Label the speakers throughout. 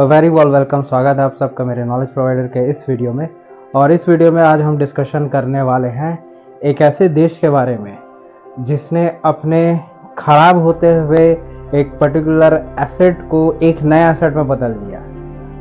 Speaker 1: Very welcome. स्वागत है आप सबका मेरे नॉलेज प्रोवाइडर के इस वीडियो में। और इस वीडियो में आज हम डिस्कशन करने वाले हैं एक ऐसे देश के बारे में जिसने अपने ख़राब होते हुए एक पर्टिकुलर एसेट को एक नए एसेट में बदल दिया।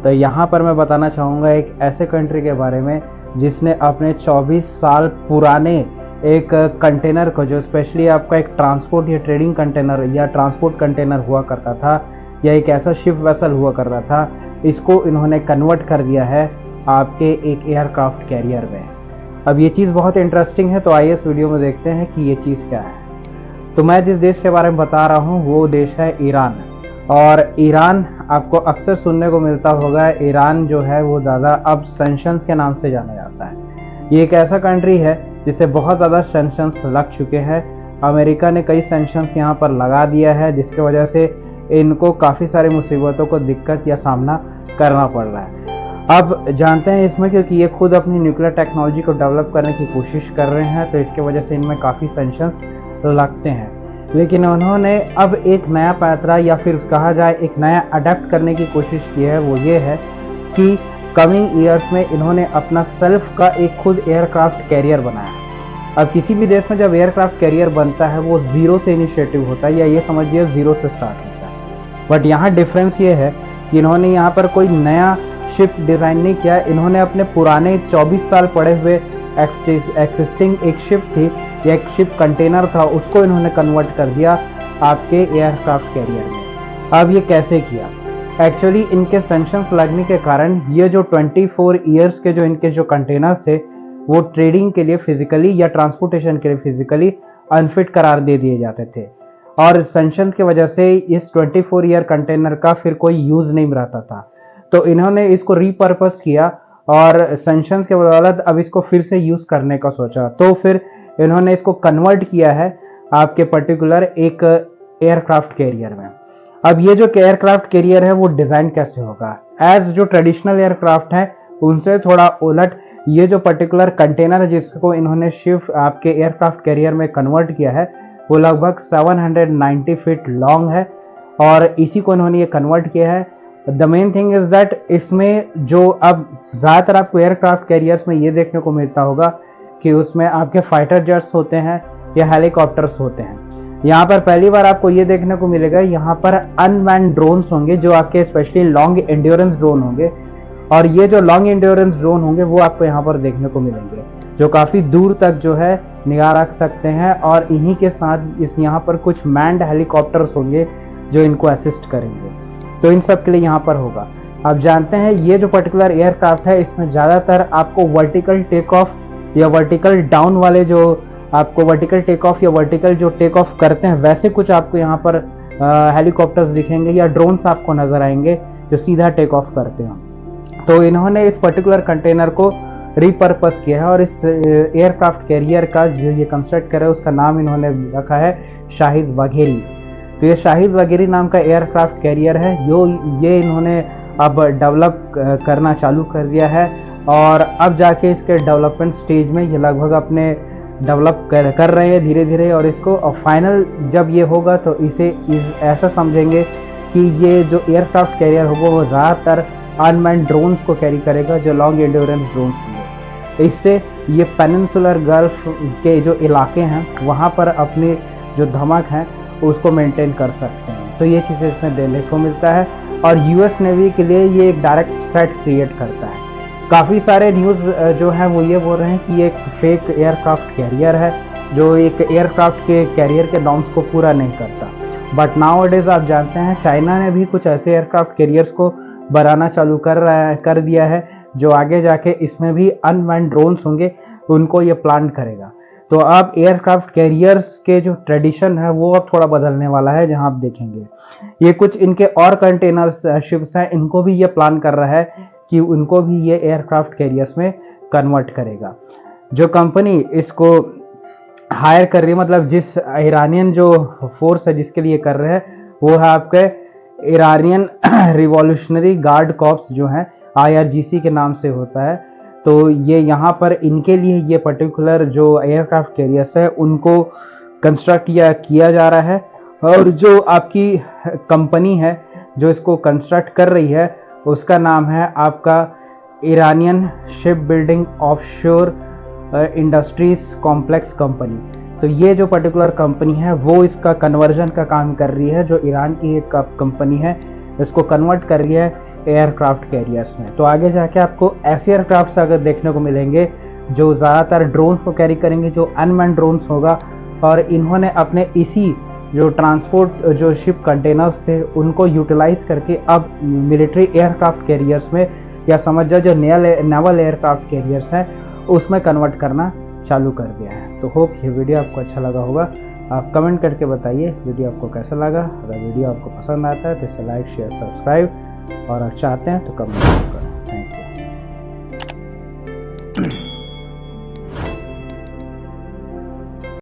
Speaker 1: तो यहाँ पर मैं बताना चाहूँगा एक ऐसे कंट्री के बारे में जिसने अपने 24 साल पुराने एक कंटेनर को, जो स्पेशली आपका एक ट्रांसपोर्ट या ट्रेडिंग कंटेनर या ट्रांसपोर्ट कंटेनर हुआ करता था या एक ऐसा शिप वेसल हुआ करता था, इसको इन्होंने कन्वर्ट कर दिया है आपके एक एयरक्राफ्ट कैरियर में। अब ये चीज़ बहुत इंटरेस्टिंग है, तो आइए इस वीडियो में देखते हैं कि ये चीज़ क्या है। तो मैं जिस देश के बारे में बता रहा हूँ वो देश है ईरान। और ईरान आपको अक्सर सुनने को मिलता होगा, ईरान जो है वो ज़्यादा अब सैंक्शंस के नाम से जाना जाता है। ये एक ऐसा कंट्री है जिसे बहुत ज़्यादा सैंक्शंस लग चुके हैं। अमेरिका ने कई सैंक्शंस यहाँ पर लगा दिया है, जिसके वजह से इनको काफ़ी सारी मुसीबतों को दिक्कत या सामना करना पड़ रहा है। अब जानते हैं इसमें, क्योंकि ये खुद अपनी न्यूक्लियर टेक्नोलॉजी को डेवलप करने की कोशिश कर रहे हैं, तो इसके वजह से इनमें काफ़ी सैंक्शंस लगते हैं। लेकिन उन्होंने अब एक नया पैतरा या फिर कहा जाए एक नया अडेप्ट करने की कोशिश की है। वो ये है कि कमिंग ईयर्स में इन्होंने अपना सेल्फ का एक खुद एयरक्राफ्ट कैरियर बनाया। अब किसी भी देश में जब एयरक्राफ्ट कैरियर बनता है वो ज़ीरो से इनिशिएटिव होता है, या ये समझिए ज़ीरो से स्टार्ट होता है। बट यहाँ डिफरेंस ये है कि इन्होंने यहाँ पर कोई नया शिप डिज़ाइन नहीं किया। इन्होंने अपने पुराने 24 साल पड़े हुए एक्सिस्टिंग एक शिप थी या एक शिप कंटेनर था, उसको इन्होंने कन्वर्ट कर दिया आपके एयरक्राफ्ट कैरियर में। अब ये कैसे किया? एक्चुअली इनके सैंक्शंस लगने के कारण ये जो 24 ईयर्स के जो इनके जो कंटेनर्स थे वो ट्रेडिंग के लिए फिजिकली या ट्रांसपोर्टेशन के लिए फिजिकली अनफिट करार दे दिए जाते थे। और सैंक्शन की वजह से इस 24 ईयर कंटेनर का फिर कोई यूज़ नहीं रहता था। तो इन्होंने इसको रीपर्पस किया और सैंक्शंस के बदौलत अब इसको फिर से यूज़ करने का सोचा। तो फिर इन्होंने इसको कन्वर्ट किया है आपके पर्टिकुलर एक एयरक्राफ्ट कैरियर में। अब ये जो एयरक्राफ्ट कैरियर है वो डिज़ाइन कैसे होगा? एज जो ट्रेडिशनल एयरक्राफ्ट है उनसे थोड़ा उलट ये जो पर्टिकुलर कंटेनर है जिसको इन्होंने शिप आपके एयरक्राफ्ट कैरियर में कन्वर्ट किया है वो लगभग 790 फीट लॉन्ग है और इसी को इन्होंने ये कन्वर्ट किया है। The main thing is that इसमें जो अब ज़्यादातर आपको एयरक्राफ्ट कैरियर्स में ये देखने को मिलता होगा कि उसमें आपके फाइटर जेट्स होते हैं या हेलीकॉप्टर्स होते हैं। यहाँ पर पहली बार आपको ये देखने को मिलेगा, यहाँ पर अनमैन्ड ड्रोन्स होंगे जो आपके स्पेशली लॉन्ग एंड्योरेंस ड्रोन होंगे। और ये जो लॉन्ग एंड्योरेंस ड्रोन होंगे वो आपको यहाँ पर देखने को मिलेंगे जो काफ़ी दूर तक जो है निगाह रख सकते हैं। और इन्हीं के साथ इस यहाँ पर कुछ मैन्ड हेलीकॉप्टर्स होंगे जो इनको असिस्ट करेंगे। तो इन सब के लिए यहाँ पर होगा। आप जानते हैं ये जो पर्टिकुलर एयरक्राफ्ट है इसमें ज़्यादातर आपको वर्टिकल टेक ऑफ या वर्टिकल डाउन वाले जो आपको वर्टिकल टेक ऑफ या वर्टिकल जो टेक ऑफ करते हैं वैसे कुछ आपको यहाँ पर हेलीकॉप्टर्स दिखेंगे या ड्रोन्स आपको नजर आएंगे जो सीधा टेक ऑफ करते हैं। तो इन्होंने इस पर्टिकुलर कंटेनर को रीपर्पस किया है और इस एयरक्राफ्ट कैरियर का जो ये कंस्ट्रक्ट कर रहा है उसका नाम इन्होंने रखा है शाहिद वघेरी। तो ये शाहिद वघेरी नाम का एयरक्राफ्ट कैरियर है ये इन्होंने अब डेवलप करना चालू कर दिया है। और अब जाके इसके डेवलपमेंट स्टेज में ये लगभग अपने डेवलप कर रहे हैं धीरे धीरे। और इसको फाइनल जब ये होगा तो इसे ऐसा समझेंगे कि ये जो एयरक्राफ्ट कैरियर होगा वो ज़्यादातर अनमैन्ड ड्रोन्स को कैरी करेगा जो लॉन्ग एंड्योरेंस ड्रोन्स होंगे। इससे ये पेनिनसुलर गल्फ के जो इलाके हैं वहाँ पर अपनी जो धमक है उसको मेंटेन कर सकते हैं। तो ये चीज़ें इसमें देखने को मिलता है और यूएस नेवी के लिए ये एक डायरेक्ट थ्रेट क्रिएट करता है। काफ़ी सारे न्यूज़ जो है वो ये बोल रहे हैं कि ये एक फेक एयरक्राफ्ट कैरियर है जो एक एयरक्राफ्ट के कैरियर के नॉर्म्स को पूरा नहीं करता। बट नाउ इट इज़ आप जानते हैं चाइना ने भी कुछ ऐसे एयरक्राफ्ट कैरियर्स को बनाना चालू कर दिया है जो आगे जाके इसमें भी अनमैन्ड ड्रोन्स होंगे उनको ये प्लान करेगा। तो अब एयरक्राफ्ट कैरियर्स के जो ट्रेडिशन है वो अब थोड़ा बदलने वाला है। जहां आप देखेंगे ये कुछ इनके और कंटेनर्स शिप्स हैं, इनको भी ये प्लान कर रहा है कि उनको भी ये एयरक्राफ्ट कैरियर्स में कन्वर्ट करेगा। जो कंपनी इसको हायर कर रही है, मतलब जिस ईरानियन जो फोर्स है जिसके लिए कर रहे हैं वो है आपके ईरानियन रिवॉल्यूशनरी गार्ड कॉर्प्स जो है IRGC के नाम से होता है। तो ये यहाँ पर इनके लिए ये पर्टिकुलर जो एयरक्राफ्ट कैरियर्स है उनको कंस्ट्रक्ट किया जा रहा है। और जो आपकी कंपनी है जो इसको कंस्ट्रक्ट कर रही है उसका नाम है आपका Iranian ship building offshore industries complex company. तो ये जो पर्टिकुलर कंपनी है वो इसका कन्वर्जन का काम कर रही है, जो ईरान की एक कंपनी है इसको कन्वर्ट कर रही है एयरक्राफ्ट कैरियर्स में। तो आगे जाके आपको ऐसे एयरक्राफ्ट अगर देखने को मिलेंगे जो ज़्यादातर ड्रोन्स को कैरी करेंगे, जो अनमैन्ड ड्रोन्स होगा, और इन्होंने अपने इसी जो ट्रांसपोर्ट जो शिप कंटेनर्स से उनको यूटिलाइज करके अब मिलिट्री एयरक्राफ्ट कैरियर्स में, या समझ जाओ जो नेवल एयरक्राफ्ट कैरियर्स हैं उसमें कन्वर्ट करना चालू कर दिया है। तो होप ये वीडियो आपको अच्छा लगा होगा। आप कमेंट करके बताइए वीडियो आपको कैसा लगा। अगर वीडियो आपको पसंद आता है तो इसे लाइक शेयर सब्सक्राइब, और अगर चाहते हैं तो कमेंट करें। Thank you.